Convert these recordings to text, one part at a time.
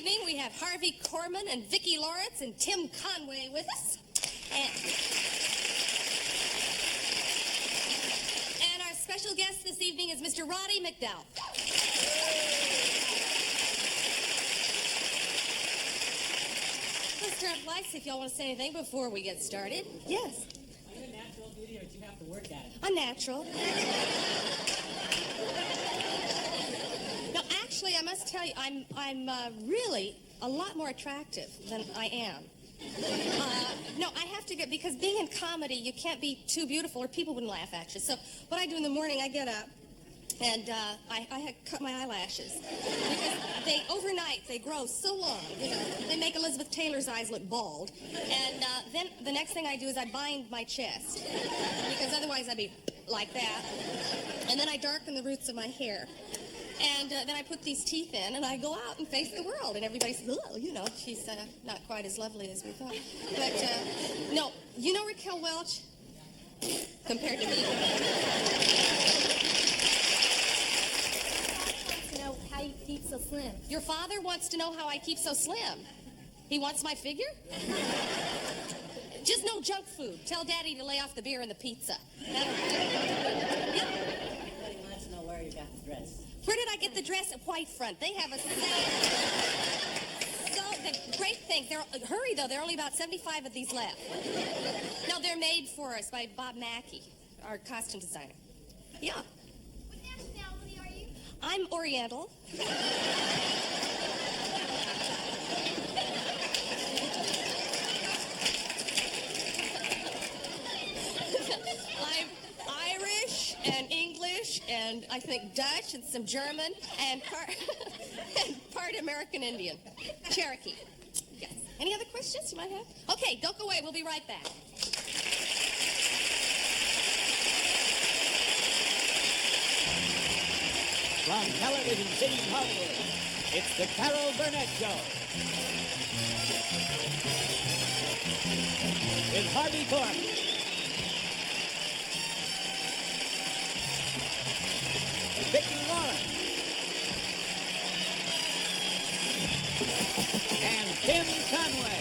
evening, we have Harvey Korman and Vicki Lawrence and Tim Conway with us. And our special guest this evening is Mr. Roddy McDowall. Let's start lights if y'all want to say anything before we get started. Yes. Are you a natural beauty or do you have to work at it? I'm natural. No, actually, I must tell you, I'm really a lot more attractive than I am. No, I have to get, because being in comedy, you can't be too beautiful or people wouldn't laugh at you. So what I do in the morning, I get up and I cut my eyelashes. Because overnight, they grow so long, you know. They make Elizabeth Taylor's eyes look bald. And then the next thing I do is I bind my chest. Because otherwise I'd be like that. And then I darken the roots of my hair. And then I put these teeth in, and I go out and face the world. And everybody says, oh, you know, she's not quite as lovely as we thought. But, no, you know Raquel Welch? Compared to me. To know how you keep so slim. Your father wants to know how I keep so slim. He wants my figure? Just no junk food. Tell Daddy to lay off the beer and the pizza. Everybody wants to know where you got the dress. Where did I get the dress? At White Front. They have a sale. So, the great thing, hurry though, there are only about 75 of these left. No, they're made for us by Bob Mackey, our costume designer. Yeah. What nationality are you? I'm Oriental. I'm Irish and English and I think Dutch and some German and part American Indian. Cherokee. Yes. Any other questions you might have? Okay, don't go away. We'll be right back. From Television City, Hollywood, it's the Carol Burnett Show. With Harvey Korman, Vicki Lawrence, and Tim Conway.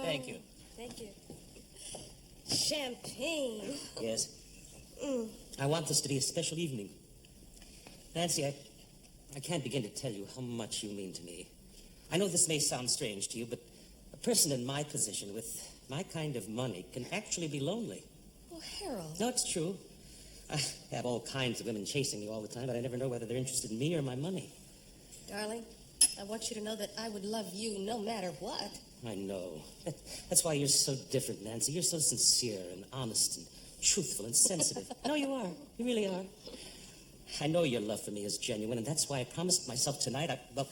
Thank you. Thank you. Champagne. Yes. I want this to be a special evening. Nancy, I can't begin to tell you how much you mean to me. I know this may sound strange to you, but a person in my position with my kind of money can actually be lonely. Oh, Harold. No, it's true. I have all kinds of women chasing me all the time, but I never know whether they're interested in me or my money. Darling, I want you to know that I would love you no matter what. I know. That's why you're so different, Nancy. You're so sincere and honest and truthful and sensitive. No, you are. You really are. I know your love for me is genuine, and that's why I promised myself tonight, well,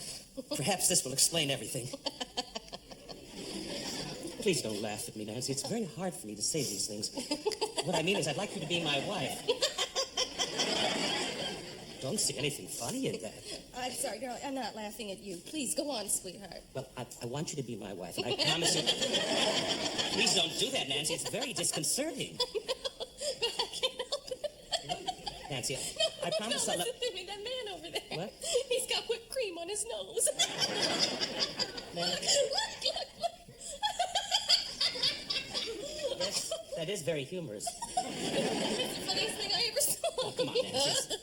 perhaps this will explain everything. Please don't laugh at me, Nancy. It's very hard for me to say these things. What I mean is I'd like you to be my wife. Don't see anything funny in that. I'm sorry, darling. I'm not laughing at you. Please, go on, sweetheart. Well, I want you to be my wife, and I promise you... Please don't do that, Nancy. It's very disconcerting. But I can't help it. Nancy, I promise I'll... Listen to me, that man over there. What? He's got whipped cream on his nose. Nancy. Look. Yes, that is very humorous. It's the funniest thing I ever saw. Oh, come on, Nancy.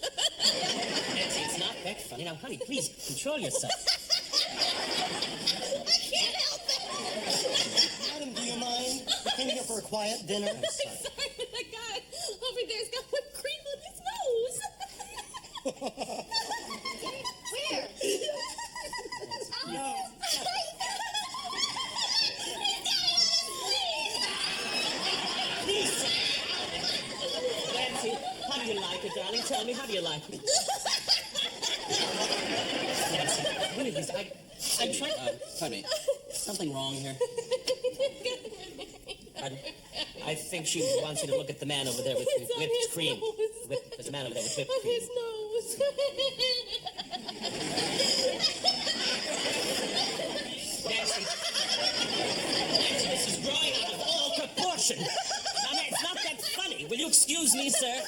Nancy, it's not that funny. Now, honey, please, control yourself. I can't help it. Madam, do you mind? We came here for a quiet dinner. I'm sorry, but that guy over there's got whipped cream on his nose. Where? No. Please. Nancy, how do you like it, darling? Tell me, how do you like it? Nancy, please, I'm trying... Honey, something wrong here? I think she wants you to look at the man over there with the whipped cream. There's a man over there with whipped cream. His nose. Nancy, this is growing out of all proportion. Now, it's not that funny. Will you excuse me, sir?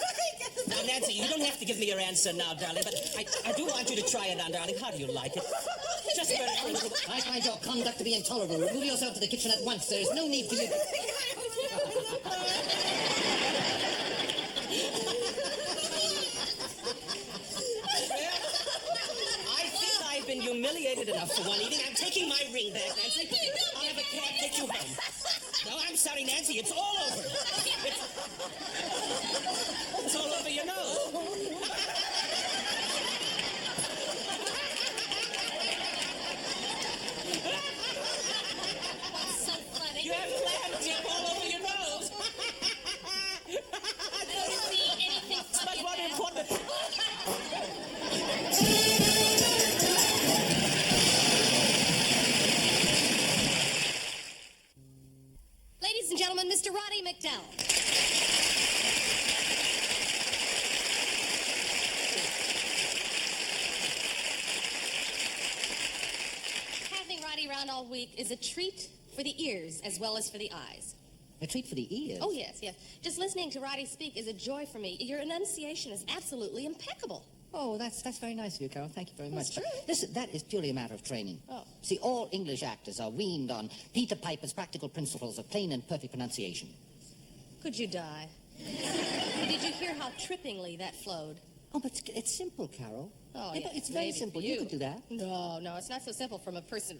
Now, Nancy, you don't have to give me your answer now, darling, but I do want you to try it on, darling. How do you like it? Just for a little... I find your conduct to be intolerable. Remove yourself to the kitchen at once. There is no need for you... I've been humiliated enough for one evening. I'm taking my ring back, Nancy. I'll have a cab take you home. No, I'm sorry, Nancy. It's all over. It's all over your nose. So funny. You have clam dip all over your nose. I don't see anything But funny what about important... Ladies and gentlemen, Mr. Roddy McDowall. Having Roddy around all week is a treat for the ears as well as for the eyes. A treat for the ears. Oh, yes, yes. Just listening to Roddy speak is a joy for me. Your enunciation is absolutely impeccable. Oh, that's very nice of you, Carol. Thank you very much. That's true. Listen, that is purely a matter of training. Oh. See, all English actors are weaned on Peter Piper's practical principles of plain and perfect pronunciation. Could you die? Did you hear how trippingly that flowed? Oh, but it's simple, Carol. Oh, Yeah, yeah, it's very maybe simple. for You could do that. No, it's not so simple for a person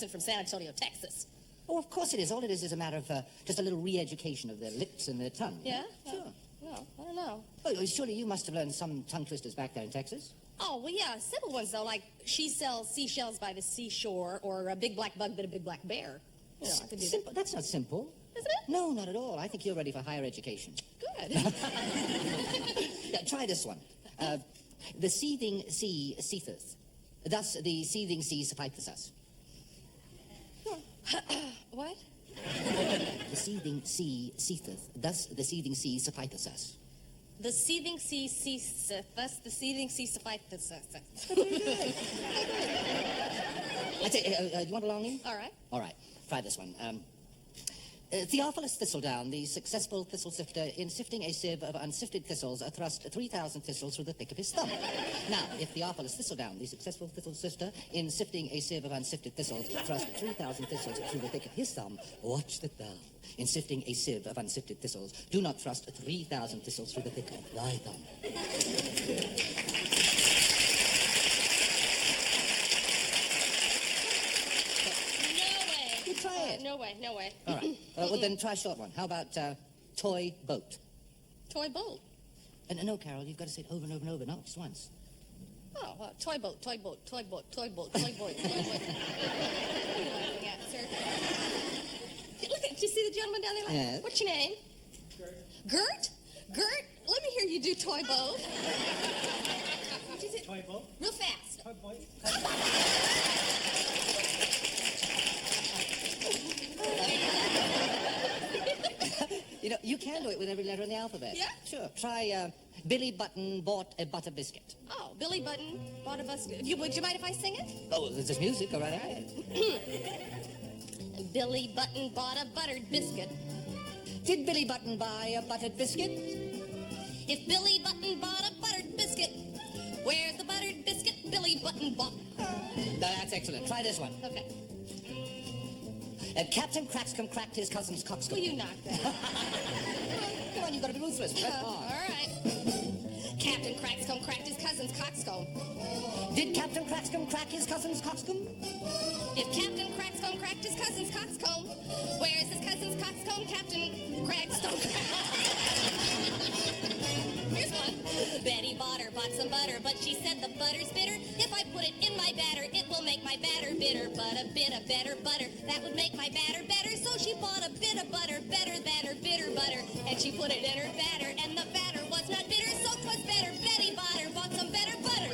from San Antonio, Texas. Oh, of course it is. All it is a matter of just a little re-education of their lips and their tongue. Yeah? Sure. No, I don't know. Oh, surely you must have learned some tongue twisters back there in Texas. Oh, well, yeah, simple ones, though, like she sells seashells by the seashore or a big black bug but a big black bear. You know, I could do Simple. That's not simple. that. Isn't it? No, not at all. I think you're ready for higher education. Good. Yeah, try this one. The seething sea seetheth. Thus the seething sea sufficeth us. What? The seething sea seetheth. Thus the seething sea sufficeth us. The seething sea ceaseth, thus the seething sea sufficeth us. I say, you want a long name? All right. All right, try this one. Theophilus Thistledown, the successful thistle sifter, in sifting a sieve of unsifted thistles, thrust 3,000 thistles through the thick of his thumb. Now, if Theophilus Thistledown, the successful thistle sifter, in sifting a sieve of unsifted thistles, thrust 3,000 thistles through the thick of his thumb, watch that thou, in sifting a sieve of unsifted thistles, do not thrust 3,000 thistles through the thick of thy thumb. Try it. No way. All right. Well, then try a short one. How about toy boat? Toy boat. No, Carol, you've got to say it over and over and over, not just once. Oh, toy boat, toy boat, toy boat, toy boat, toy boat, toy boat. What are you laughing at, sir? Look at, do you see the gentleman down there? Yes. What's your name? Gert. Gert? Gert, let me hear you do toy boat. Toy boat? Real fast. Toy boat? You know, you can do it with every letter in the alphabet. Yeah? Sure. Try Billy Button bought a butter biscuit. Oh, Billy Button bought a biscuit. Would you mind if I sing it? Oh, there's this music. Go right ahead. Billy Button bought a buttered biscuit. Did Billy Button buy a buttered biscuit? If Billy Button bought a buttered biscuit, where's the buttered biscuit Billy Button bought? That's excellent. Try this one. Okay. Captain Crackscomb cracked his cousin's coxcomb. Will you knock that? Come on, you've got to be ruthless. Press All on. right. Captain Crackscomb cracked his cousin's coxcomb. Did Captain Crackscomb crack his cousin's coxcomb? If Captain Crackscomb cracked his cousin's coxcomb, where's his cousin's coxcomb, Captain Crackscomb? Here's one. Betty Botter bought some butter, but she said the butter's bitter. If I put it in my batter, it will make my batter bitter. But a bit of better butter, that would make my batter better. So she bought a bit of butter, better than her bitter butter. And she put it in her batter, and the batter was not bitter, so 'twas better. Betty Botter bought some better butter.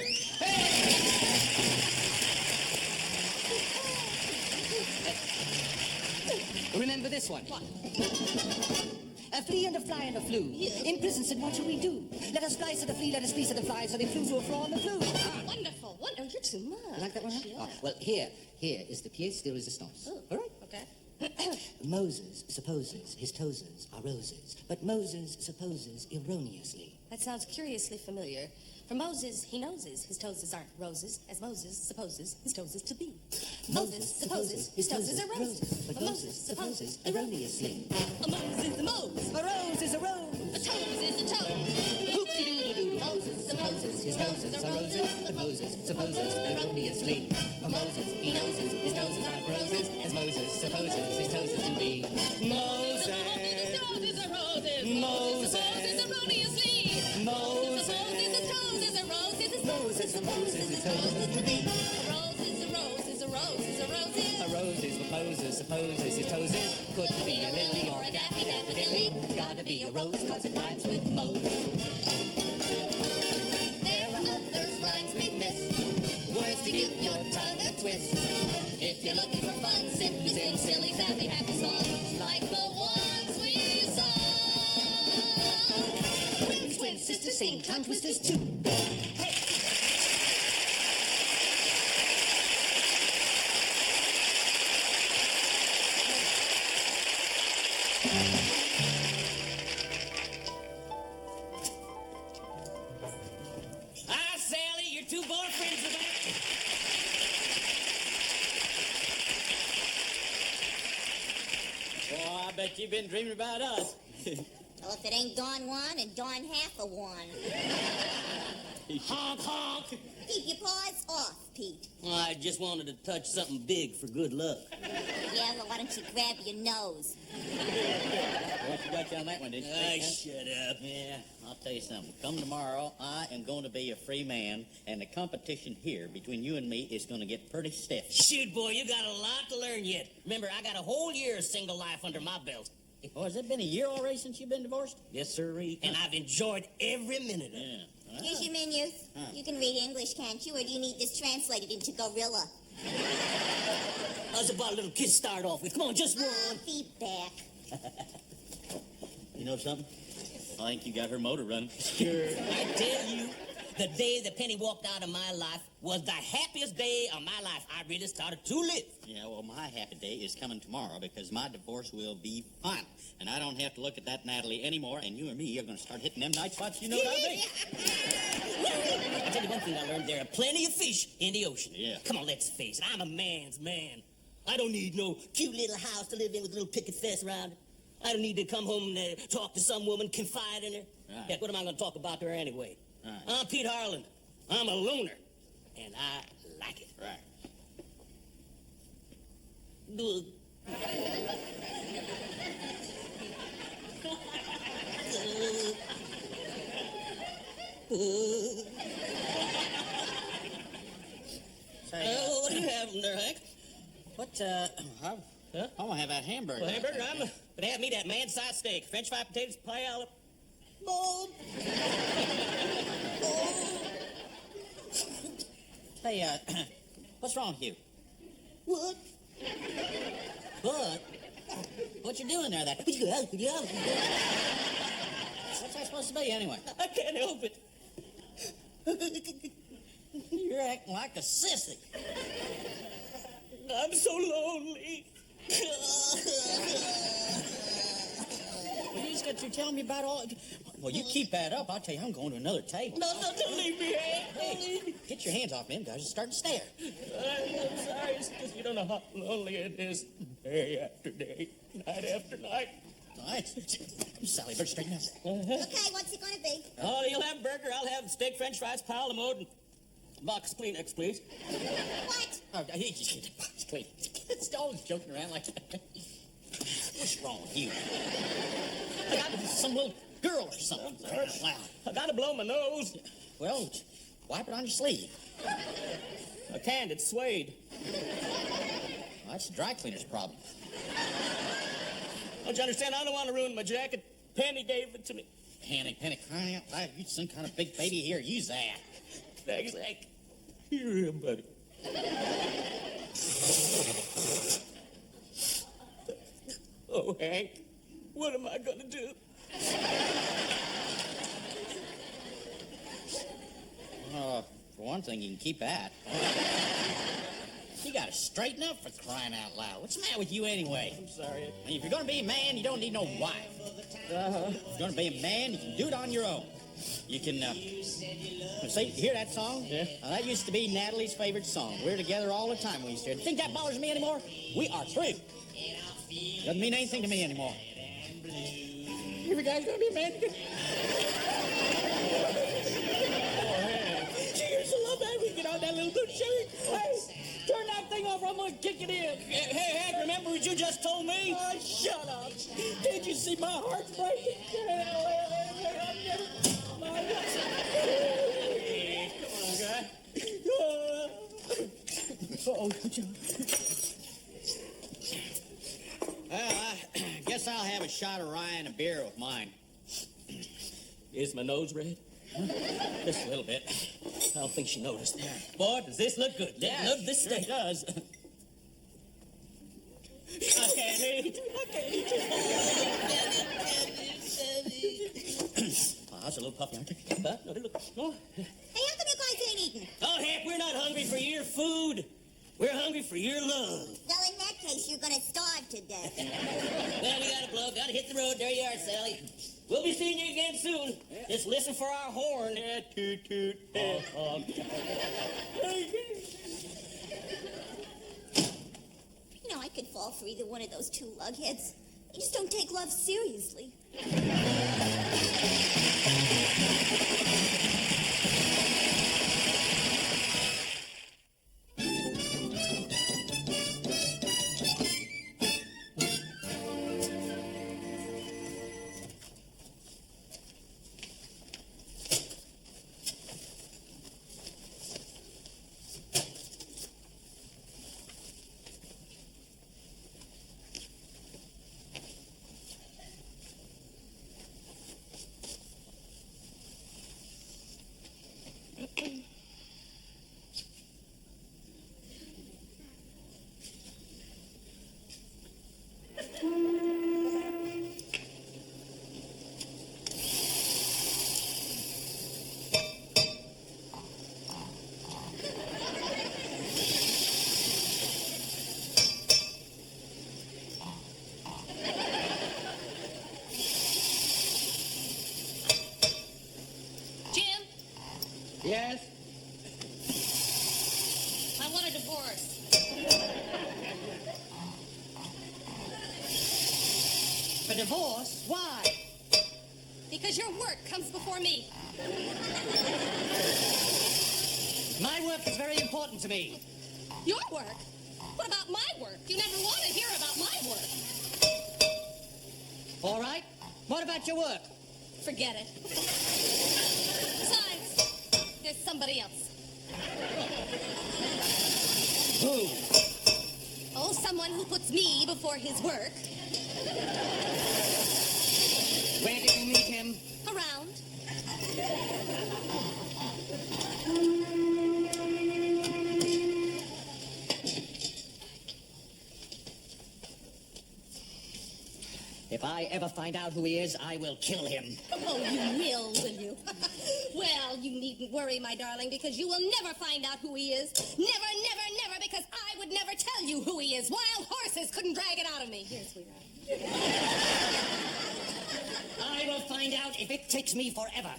Remember this one? What? A flea and a fly and a flew. In prison said, what shall we do? Let us flies at the flea, let us fleece at the fly, so they flew to a flaw and the flew. Wonderful. Oh, you're too much. You like that one, huh? Yeah. Oh, well, here is the pièce de résistance. Oh, All right? okay. Moses supposes his toes are roses, but Moses supposes erroneously. That sounds curiously familiar. For Moses, he noses his toes aren't roses, as Moses supposes his toes to be. Moses supposes his toes are roses, but Moses supposes erroneously. A Moses is a Mose. A rose is a rose. A toes is a toe. Hoop-de-doo-doo-doo. Moses supposes his noses are roses, but Moses supposes erroneously. For Moses, he noses his noses aren't roses, as Moses supposes his toes to be. Moses. Moses. Moses supposes his toes to be. A rose is a rose is a rose is a rose is. A rose is what Moses supposes his toes is. Couldn't be a lily or a daffy daffodilly. Gotta be a rose cause it rhymes with Moses. There are other rhymes we miss. Words to give your tongue a twist. If you're looking for fun, simply sing silly, happy, happy songs like the ones we sung. Twin sisters sing tongue twisters too. Hi, Sally, your two boyfriends are back. Oh, I bet you've been dreaming about us. Well, if it ain't Dawn 1 and Dawn half a 1. Honk, honk. Keep your paws off, Pete. Well, I just wanted to touch something big for good luck. Yeah, well, why don't you grab your nose? What you got you on that one, did you? Shut up. Yeah, I'll tell you something. Come tomorrow, I am going to be a free man, and the competition here between you and me is going to get pretty stiff. Shoot, boy, you got a lot to learn yet. Remember, I got a whole year of single life under my belt. Oh, has it been a year already since you've been divorced? Yes, sirree. And I've enjoyed every minute of it. Yeah. Here's your menus. You can read English, can't you? Or do you need this translated into gorilla? How's about a little kiss start off with? Come on, just one. Feet back. You know something? I think you got her motor running. Sure. I tell you, the day that Penny walked out of my life was the happiest day of my life. I really started to live. Yeah, well, my happy day is coming tomorrow because my divorce will be fine. And I don't have to look at that Natalie anymore, and you and me are going to start hitting them night spots you know how to be. I'll tell you one thing I learned. There are plenty of fish in the ocean. Yeah. Come on, let's face it. I'm a man's man. I don't need no cute little house to live in with a little picket fence around it. I don't need to come home and talk to some woman, confide in her. Right. Heck, what am I going to talk about to her anyway? Right. I'm Pete Harland. I'm a loner, and I like it. Right. Good. Say, What do you have in there, Hank? I'm going to have that hamburger. Well, hamburger, I'm going to have me that man-sized steak. French fried potatoes, pie olive. Bold. Hey, what's wrong with you? What? What? What you doing there? What's that supposed to be anyway? I can't help it. You're acting like a sissy. I'm so lonely. Well, you just got through telling me about all... Well, you keep that up, I'll tell you, I'm going to another table. No, don't leave me, Hank. Don't leave me. Get your hands off me, guys. You're starting to stare. I'm sorry. It's just you don't know how lonely it is day after day, night after night. All right. Sally, better straighten up. Okay, what's it gonna be? Oh, you'll have burger. I'll have steak, French fries, pile of mode, and a box of Kleenex, please. What? Oh, he just get the box clean. It's always joking around like that. What's wrong with you? I got some little girl or something. Wow. I gotta blow my nose. Well, wipe it on your sleeve. I can't. It's suede. Well, that's the dry cleaner's problem. Don't you understand? I don't want to ruin my jacket. Penny gave it to me. Penny, crying out loud. You some kind of big baby here. Use that. Thanks, Hank. Here, buddy. Oh, Hank, what am I gonna do? For one thing, you can keep that. You gotta straighten up, for crying out loud. What's the matter with you anyway? I'm sorry. I mean, if you're gonna be a man, you don't need no wife. If you're gonna be a man, you can do it on your own. You can, see, hear that song? Yeah. That used to be Natalie's favorite song. We were together all the time when we used to hear it. Think that bothers me anymore? We are through. Doesn't mean anything to me anymore. If you guys gonna be a man, you can... Cheers, I love that. We get on that little good shirt. Hey, turn that thing off or I'm gonna kick it in. Hey, Hank, remember what you just told me? Oh, shut up. Did you see my heart breaking? Well, I guess I'll have a shot of rye and a beer with mine. Is my nose red? Just a little bit. I don't think she noticed. Boy, does this look good. Yeah, Love this sure steak. it does. I can't eat. Oh, that's a little puffy, aren't you? Huh? No, look. Oh. Hey, how come you guys ain't eating? Oh, Hank, we're not hungry for your food. We're hungry for your love. Well, in that case, you're gonna starve to death. Well, we gotta blow. Gotta hit the road. There you are, Sally. We'll be seeing you again soon. Yeah. Just listen for our horn. Yeah, toot, toot. You know, I could fall for either one of those two lugheads. They just don't take love seriously. Yes? I want a divorce. A divorce? Why? Because your work comes before me. My work is very important to me. Your work? What about my work? You never want to hear about my work. All right. What about your work? Forget it. Besides, there's somebody else. Who? Oh, someone who puts me before his work. Where did you meet him? Around. If I ever find out who he is, I will kill him. Oh, you will you? Well, you needn't worry, my darling, because you will never find out who he is. Never, never, never, because I would never tell you who he is. Wild horses couldn't drag it out of me. Here, sweetheart. I will find out if it takes me forever.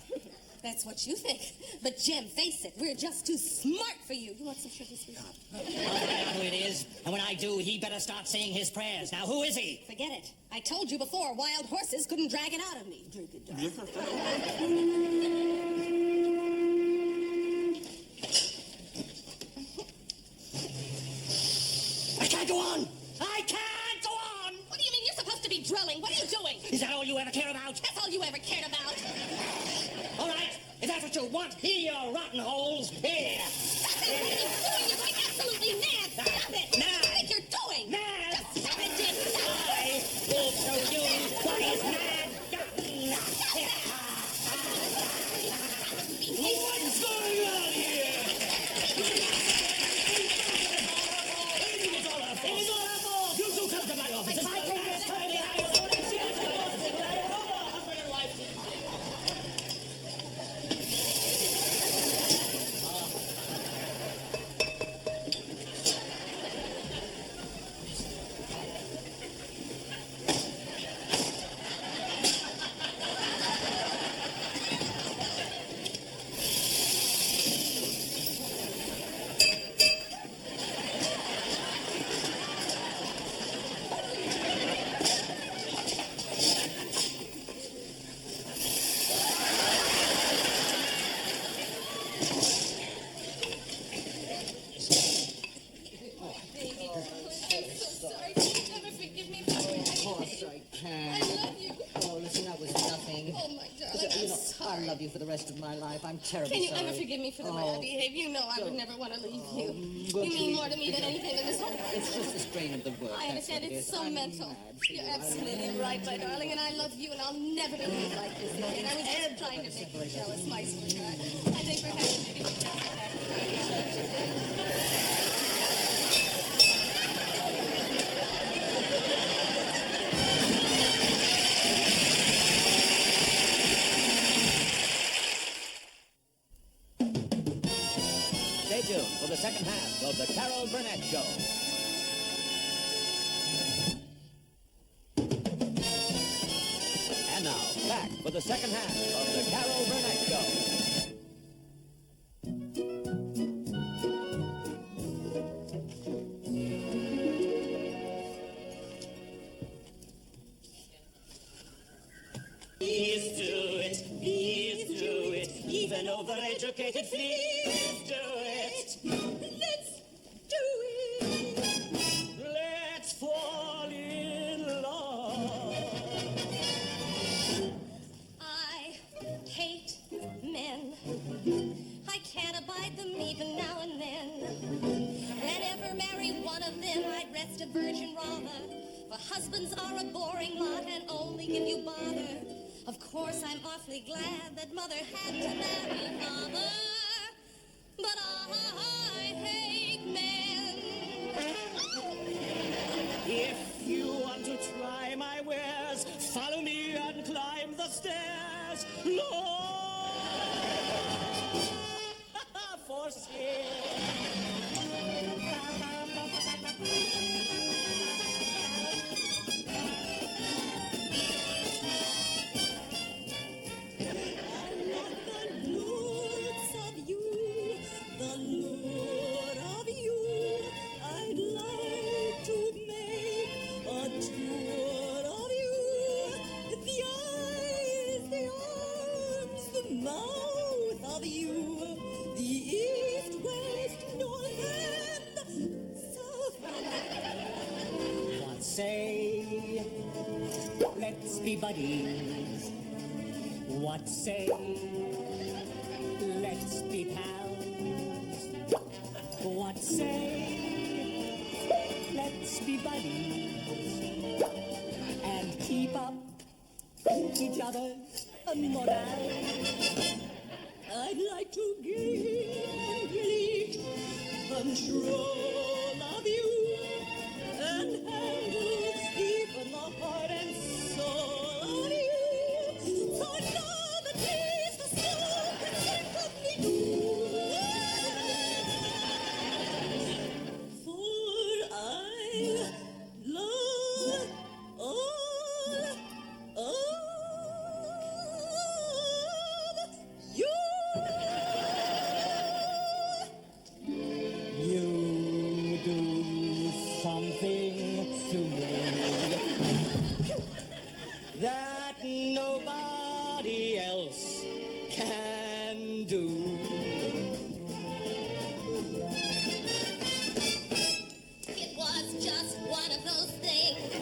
That's what you think. But, Jim, face it, we're just too smart for you. You want some sugar, sweetheart? I'll find out who it is, and when I do, he better start saying his prayers. Now, who is he? Forget it. I told you before, wild horses couldn't drag it out of me. Drink it, darling. I can't go on! I can't go on! What do you mean? You're supposed to be drilling. What are you doing? Is that all you ever care about? That's all you ever cared about. All right, if that's what you want, here, you rotten holes. Here. Stop it! What are you doing? You're going absolutely mad. Stop it! Mad. What do you think you're doing? Mad. Just stop it, Jim. Stop it. I will show you what is mad. What's going on here? It is all our fault. You two come to my office. I take this time behind love you for the rest of my life. I'm terribly Can you sorry. ever forgive me for the way I behave? You know I would never want to leave you. well, You mean more to me than anything in this whole world. It's just the strain of the work. I understand it's so mental. You're absolutely right, my darling, and I love you, and I'll never behave like this again. I was just trying to make you jealous, my sweetheart. I think perhaps maybe we can have that. Stay tuned for the second half of the Carol Burnett Show. And now, back for the second half of the Carol Burnett Show. Please do it, please do it, even overeducated, please do it. Let's do it. Let's fall in love. I hate men. I can't abide them even now and then. Whenever marry one of them, I'd rest a virgin rather. For husbands are a boring lot and only give you bother. Of course, I'm awfully glad that mother had to marry father. But I hate men. If you want to try my wares, follow me and climb the stairs. Lord, for sale. Say, let's be buddies. What say, let's be pals. What say, let's be buddies and keep up each other's morale. I'd like to gain complete control of you and handle even the heart and soul of you. So know that he's the soul can think of me. For I love all of you. You do something to me that nobody else can do. It was just one of those things.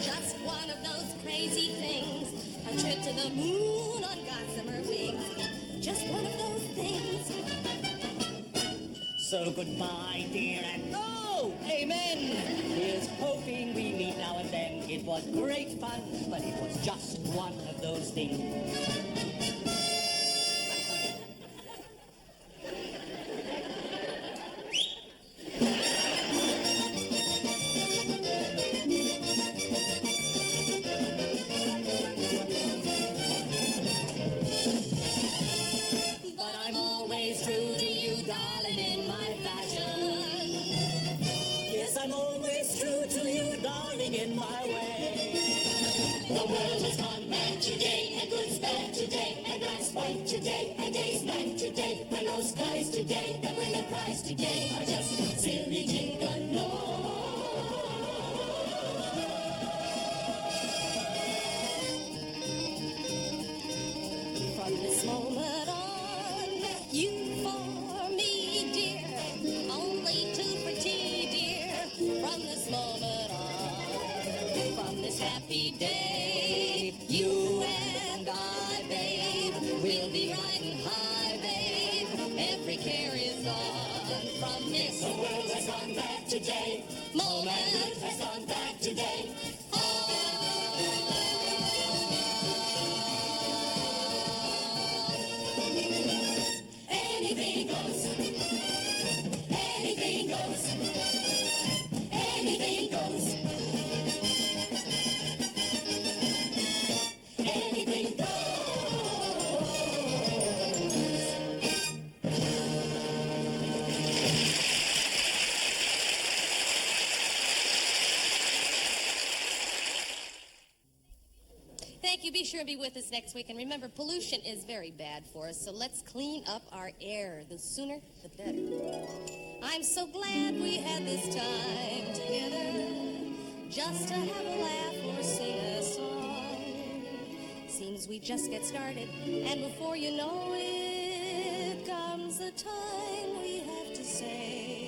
Just one of those crazy things. A trip to the moon on gossamer wings. Just one of those things. So goodbye, dear, and oh, amen. Here's hoping we meet now and then. It was great fun, but it was just one of those things. But I'm always true to you, darling, in my fashion. Yes, I'm always true to you, darling, in my way. The world has gone mad today, and good's bad today, and life's white today, and day's night today, and those guys today that win the prize today are just silly gigolo. From this moment on, you for me, dear. Only too pretty, dear. From this moment on, from this happy day, you and I, babe, will today. All that good has gone bad today. Anything goes. Anything goes. Anything goes. Anything goes. Thank you. Be sure and be with us next week. And remember, pollution is very bad for us, so let's clean up our air. The sooner, the better. I'm so glad we had this time together, just to have a laugh or sing a song. Seems we just get started, and before you know it, comes the time we have to say